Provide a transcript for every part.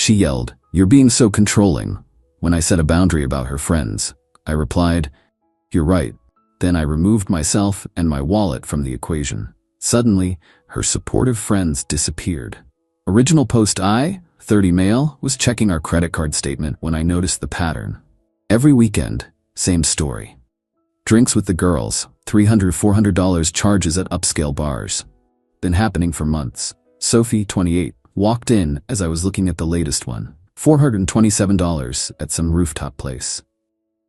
She yelled, "You're being so controlling." When I set a boundary about her friends, I replied, "You're right." Then I removed myself and my wallet from the equation. Suddenly, her supportive friends disappeared. Original post I, 30 male, was checking our credit card statement when I noticed the pattern. Every weekend, same story. Drinks with the girls, $300, $400 charges at upscale bars. Been happening for months. Sophie, 28, walked in as I was looking at the latest one. $427 at some rooftop place.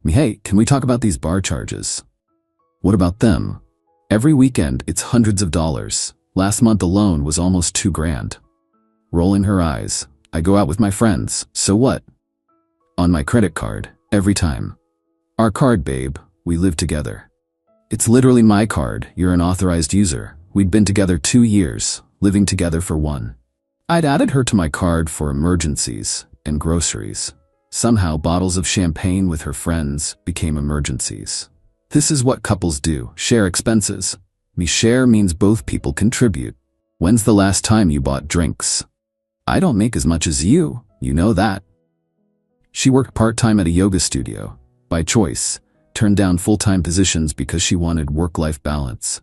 Hey, can we talk about these bar charges? What about them? Every weekend, it's hundreds of dollars. Last month alone was almost $2,000. Rolling her eyes. I go out with my friends, so what? On my credit card, every time. Our card, babe, we live together. It's literally my card, you're an authorized user. We'd been together 2 years, living together for 1. I'd added her to my card for emergencies and groceries. Somehow, bottles of champagne with her friends became emergencies. This is what couples do, share expenses. Me share means both people contribute. When's the last time you bought drinks? I don't make as much as you know that. She worked part-time at a yoga studio, by choice, turned down full-time positions because she wanted work-life balance.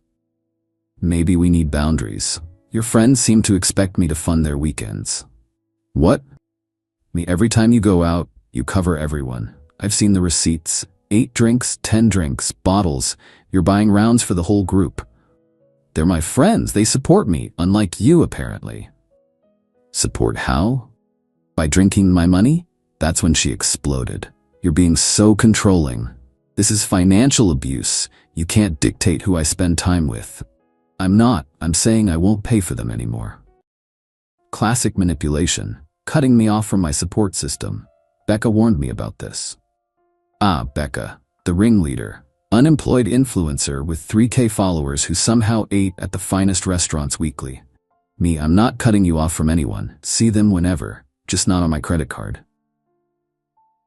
Maybe we need boundaries. Your friends seem to expect me to fund their weekends. What? Me, every time you go out, you cover everyone. I've seen the receipts. 8 drinks, 10 drinks, bottles. You're buying rounds for the whole group. They're my friends. They support me, unlike you, apparently. Support how? By drinking my money? That's when she exploded. You're being so controlling. This is financial abuse. You can't dictate who I spend time with. I'm not. I'm saying I won't pay for them anymore. Classic manipulation. Cutting me off from my support system. Becca warned me about this. Ah, Becca, the ringleader. Unemployed influencer with 3K followers who somehow ate at the finest restaurants weekly. Me, I'm not cutting you off from anyone. See them whenever, just not on my credit card.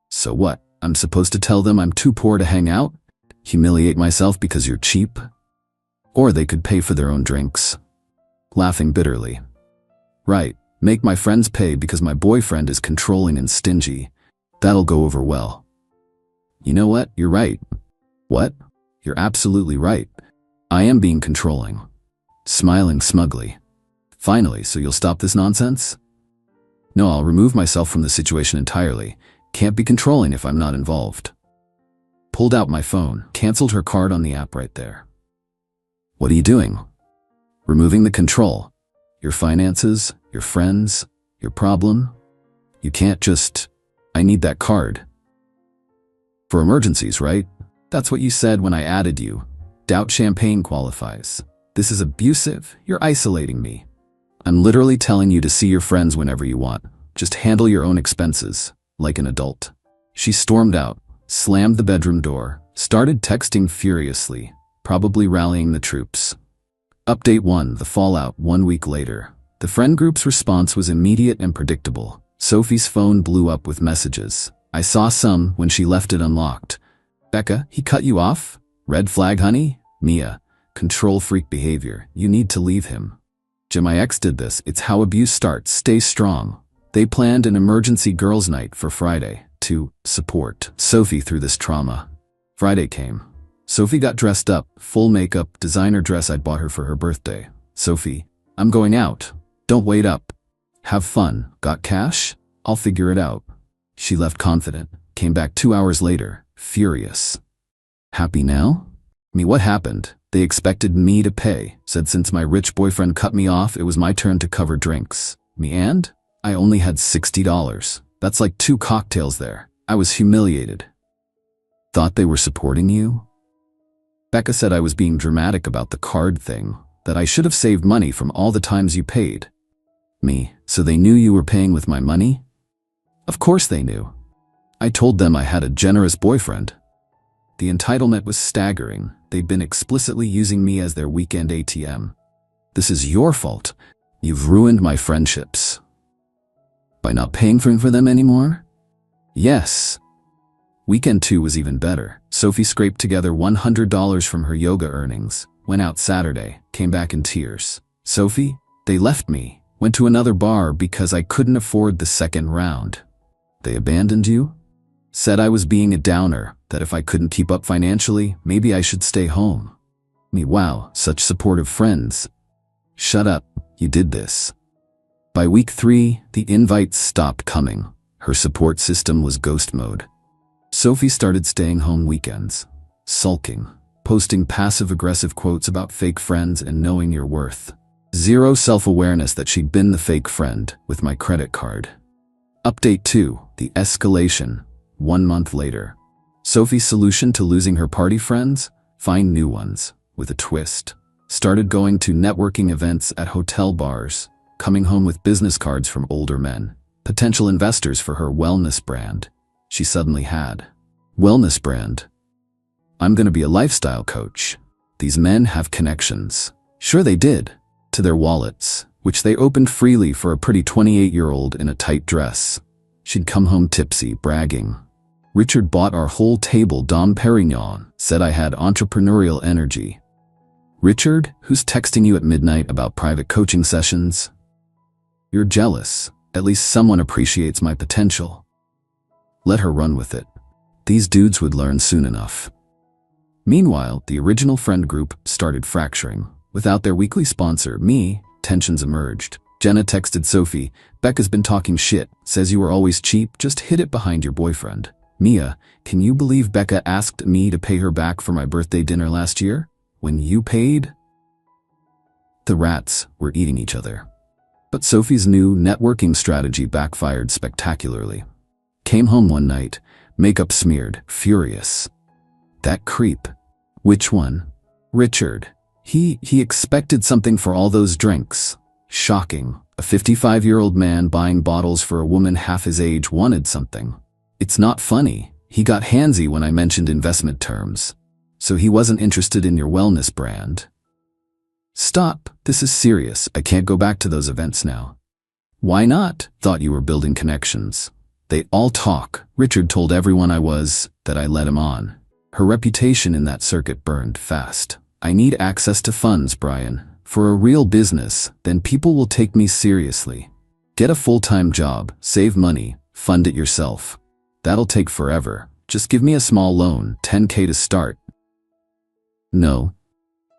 So what? I'm supposed to tell them I'm too poor to hang out? Humiliate myself because you're cheap? Or they could pay for their own drinks. Laughing bitterly. Right, make my friends pay because my boyfriend is controlling and stingy. That'll go over well. You know what? You're right. What? You're absolutely right. I am being controlling. Smiling smugly. Finally, so you'll stop this nonsense? No, I'll remove myself from the situation entirely. Can't be controlling if I'm not involved. Pulled out my phone, canceled her card on the app right there. What are you doing? Removing the control. Your finances, your friends, your problem. You can't just, I need that card. For emergencies, right? That's what you said when I added you. Doubt champagne qualifies. This is abusive. You're isolating me. I'm literally telling you to see your friends whenever you want. Just handle your own expenses, like an adult. She stormed out, slammed the bedroom door, started texting furiously, probably rallying the troops. Update 1, the fallout 1 week later. The friend group's response was immediate and predictable. Sophie's phone blew up with messages. I saw some when she left it unlocked. Becca, he cut you off? Red flag, honey? Mia, control freak behavior. You need to leave him. My ex did this. It's how abuse starts. Stay strong. They planned an emergency girls' night for Friday to support Sophie through this trauma. Friday came. Sophie got dressed up, full makeup, designer dress I'd bought her for her birthday. Sophie, I'm going out. Don't wait up. Have fun. Got cash? I'll figure it out. She left confident, came back 2 hours later, furious. Happy now? Me, what happened? They expected me to pay, said since my rich boyfriend cut me off, it was my turn to cover drinks. Me, and? I only had $60. That's like 2 cocktails there. I was humiliated. Thought they were supporting you? Becca said I was being dramatic about the card thing, that I should have saved money from all the times you paid. Me, so they knew you were paying with my money? Of course they knew. I told them I had a generous boyfriend. The entitlement was staggering. They'd been explicitly using me as their weekend ATM. This is your fault. You've ruined my friendships. By not paying for them anymore? Yes. Weekend 2 was even better. Sophie scraped together $100 from her yoga earnings, went out Saturday, came back in tears. Sophie, they left me. Went to another bar because I couldn't afford the second round. They abandoned you? Said I was being a downer, that if I couldn't keep up financially, maybe I should stay home. Me, wow, such supportive friends. Shut up, you did this. By week 3, the invites stopped coming. Her support system was ghost mode. Sophie started staying home weekends, sulking, posting passive-aggressive quotes about fake friends and knowing your worth. Zero self-awareness that she'd been the fake friend with my credit card. Update 2, the escalation. 1 month later. Sophie's solution to losing her party friends? Find new ones, with a twist. Started going to networking events at hotel bars, coming home with business cards from older men, potential investors for her wellness brand. She suddenly had. Wellness brand. I'm gonna be a lifestyle coach. These men have connections. Sure they did. To their wallets, which they opened freely for a pretty 28-year-old in a tight dress. She'd come home tipsy, bragging. Richard bought our whole table Dom Perignon, said I had entrepreneurial energy. Richard, who's texting you at midnight about private coaching sessions? You're jealous. At least someone appreciates my potential. Let her run with it. These dudes would learn soon enough. Meanwhile, the original friend group started fracturing. Without their weekly sponsor, me, tensions emerged. Jenna texted Sophie, Becca's been talking shit, says you were always cheap, just hid it behind your boyfriend. Mia, can you believe Becca asked me to pay her back for my birthday dinner last year? When you paid? The rats were eating each other. But Sophie's new networking strategy backfired spectacularly. Came home one night, makeup smeared, furious. That creep. Which one? Richard. He expected something for all those drinks. Shocking. A 55-year-old man buying bottles for a woman half his age wanted something. It's not funny. He got handsy when I mentioned investment terms. So he wasn't interested in your wellness brand. Stop. This is serious. I can't go back to those events now. Why not? Thought you were building connections. They all talk. Richard told everyone that I led him on. Her reputation in that circuit burned fast. I need access to funds, Brian. For a real business, then people will take me seriously. Get a full-time job, save money, fund it yourself. That'll take forever. Just give me a small loan, $10K to start. No.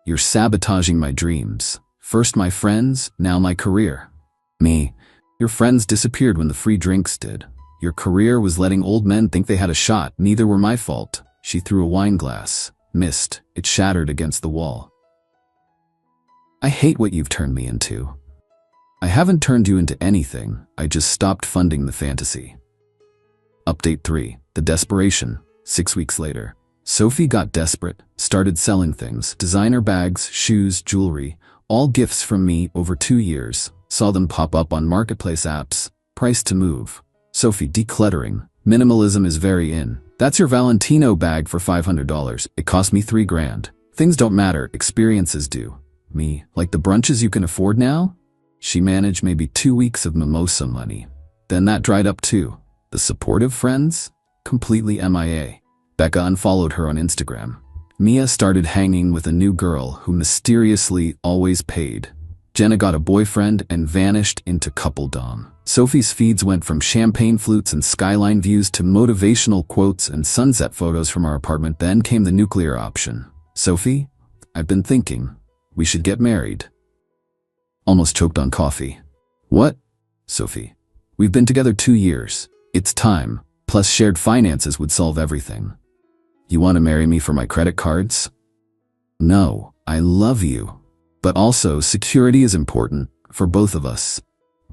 You're sabotaging my dreams. First my friends, now my career. Me. Your friends disappeared when the free drinks did. Your career was letting old men think they had a shot. Neither were my fault. She threw a wine glass. Missed. It shattered against the wall. I hate what you've turned me into. I haven't turned you into anything. I just stopped funding the fantasy. Update 3. The desperation. 6 weeks later. Sophie got desperate, started selling things, designer bags, shoes, jewelry, all gifts from me over 2 years. Saw them pop up on marketplace apps, priced to move. Sophie, decluttering. Minimalism is very in. That's your Valentino bag for $500. It cost me $3 grand. Things don't matter, experiences do. Me, like the brunches you can afford now? She managed maybe 2 weeks of mimosa money. Then that dried up too. The supportive friends? Completely MIA. Becca unfollowed her on Instagram. Mia started hanging with a new girl who mysteriously always paid. Jenna got a boyfriend and vanished into couple-dom. Sophie's feeds went from champagne flutes and skyline views to motivational quotes and sunset photos from our apartment. Then came the nuclear option. Sophie, I've been thinking, we should get married. Almost choked on coffee. What? Sophie, we've been together 2 years. It's time, plus shared finances would solve everything. You want to marry me for my credit cards? No, I love you. But also, security is important for both of us.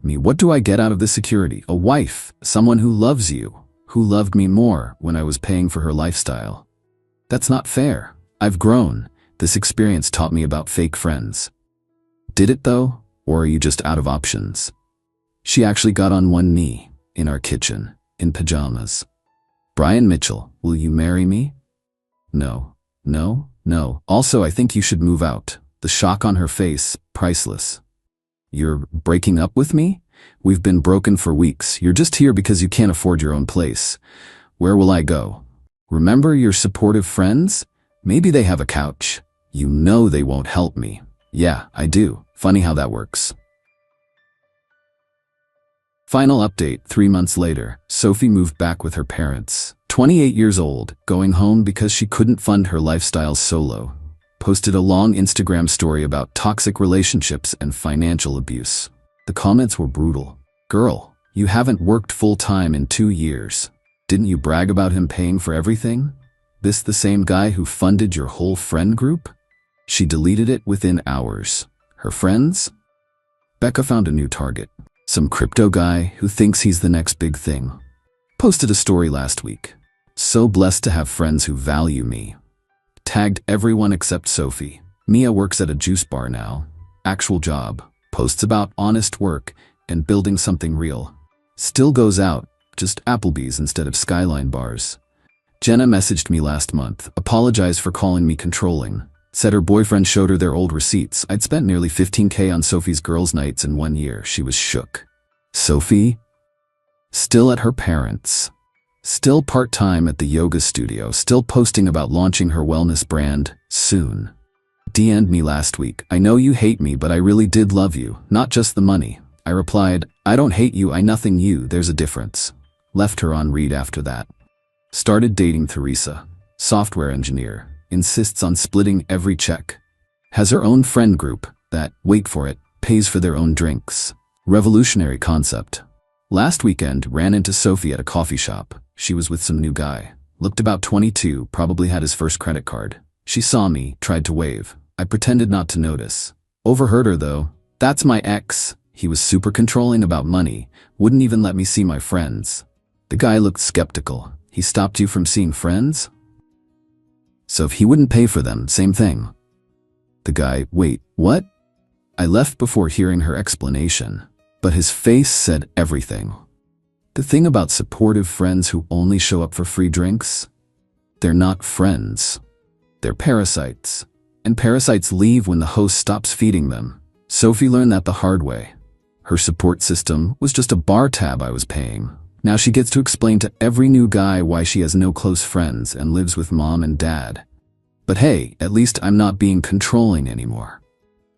Me, what do I get out of this security? A wife, someone who loves you, who loved me more when I was paying for her lifestyle. That's not fair. I've grown. This experience taught me about fake friends. Did it though? Or are you just out of options? She actually got on one knee, in our kitchen, in pajamas. Brian Mitchell, will you marry me? No, no, no. Also, I think you should move out. The shock on her face, priceless. You're breaking up with me? We've been broken for weeks. You're just here because you can't afford your own place. Where will I go? Remember your supportive friends? Maybe they have a couch. You know they won't help me. Yeah, I do. Funny how that works. Final update, 3 months later, Sophie moved back with her parents. 28 years old, going home because she couldn't fund her lifestyle solo. Posted a long Instagram story about toxic relationships and financial abuse. The comments were brutal. Girl, you haven't worked full-time in 2 years. Didn't you brag about him paying for everything? This the same guy who funded your whole friend group? She deleted it within hours. Her friends? Becca found a new target. Some crypto guy who thinks he's the next big thing. Posted a story last week. So blessed to have friends who value me. Tagged everyone except Sophie. Mia works at a juice bar now. Actual job. Posts about honest work and building something real. Still goes out, just Applebee's instead of Skyline bars. Jenna messaged me last month, apologized for calling me controlling. Said her boyfriend showed her their old receipts. I'd spent nearly $15K on Sophie's girls' nights in 1 year. She was shook. Sophie? Still at her parents'. Still part-time at the yoga studio. Still posting about launching her wellness brand soon. DM'd me last week. I know you hate me, but I really did love you, not just the money. I replied, I don't hate you, I nothing you, there's a difference. Left her on read after that. Started dating Theresa, software engineer. Insists on splitting every check. Has her own friend group that, wait for it, pays for their own drinks. Revolutionary concept. Last weekend, ran into Sophie at a coffee shop. She was with some new guy. Looked about 22, probably had his first credit card. She saw me, tried to wave. I pretended not to notice. Overheard her though. That's my ex. He was super controlling about money. Wouldn't even let me see my friends. The guy looked skeptical. He stopped you from seeing friends? So if he wouldn't pay for them, same thing. The guy, wait, what? I left before hearing her explanation, but his face said everything. The thing about supportive friends who only show up for free drinks? They're not friends. They're parasites. And parasites leave when the host stops feeding them. Sophie learned that the hard way. Her support system was just a bar tab I was paying. Now she gets to explain to every new guy why she has no close friends and lives with mom and dad. But hey, at least I'm not being controlling anymore.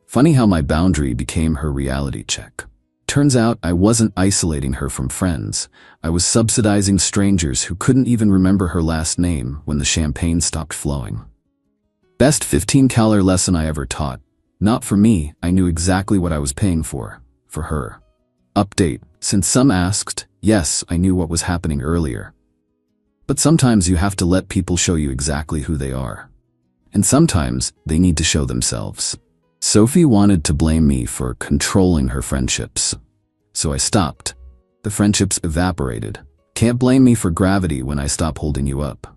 Funny how my boundary became her reality check. Turns out I wasn't isolating her from friends. I was subsidizing strangers who couldn't even remember her last name when the champagne stopped flowing. Best 15-calorie lesson I ever taught. Not for me, I knew exactly what I was paying for her. Update, since some asked, yes, I knew what was happening earlier. But sometimes you have to let people show you exactly who they are. And sometimes they need to show themselves. Sophie wanted to blame me for controlling her friendships. So I stopped. The friendships evaporated. Can't blame me for gravity when I stop holding you up.